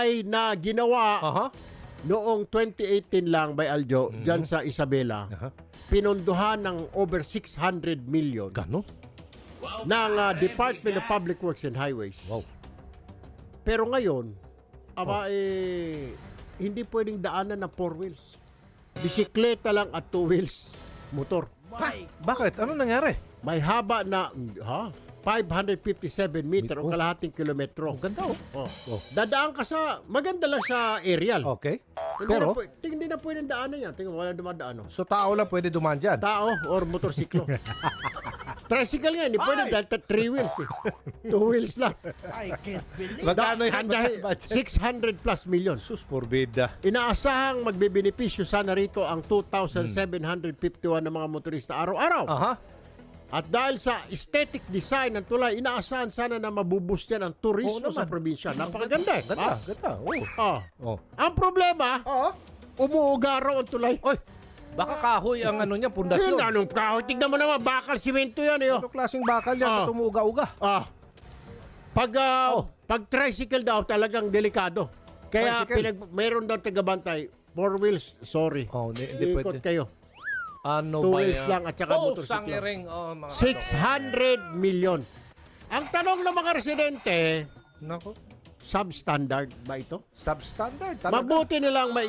tulay na ginawa Aha. noong 2018 lang by Aljo, dyan sa Isabela, Aha. pinondohan ng over 600 million Ganon? ng Department of Public Works and Highways. Wow. Pero ngayon, hindi pwedeng daanan ng 4 wheels. Bisikleta lang at 2 wheels motor. Bakit? Ano nangyari? May haba na 557 meter o kalahating kilometro. Ang ganda oh. Oh. Dadaan ka sa, maganda lang sa aerial. Okay. Hindi Pero, hindi na pwedeng daanan yan. Tingnan, wala dumadaan. so tao lang pwede dumaan dyan. Tao or motorsiklo. Tricycle nga, hindi pwede dahil 3 wheels eh. 2 wheels lang. I can't believe. Magkano yan? Dahil Budget? 600 plus million. Sus, porbida. Inaasahang magbebenepisyo sana rito ang 2,751 ng mga motorista araw-araw. Aha. At dahil sa aesthetic design ng tulay, inaasahan sana na mabuboost yan ang turismo Oo sa naman. probinsya. Napakaganda eh. Ganda, ganda. Oh. Ah. Oh. Ang problema, umuuga raw ang tulay. Oy, baka kahoy ang ano niya, Yun, pundasyon. anong kahoy? Tignan mo naman, bakal simento yan eh. Ano klaseng bakal yan? Ah. Tumuuga-uga. Pag tricycle daw, talagang delikado. Kaya Tricycle? mayroon daw tagabantay, 4 wheels, sorry. Oh, hindi Ikot pwede. kayo. Ano 2 ba wheels yan? lang at saka motorsiklo. sangiring. Oh, mga 600 million. Ang tanong ng mga residente, Nako. substandard ba ito? Substandard. Talaga. Mabuti nilang may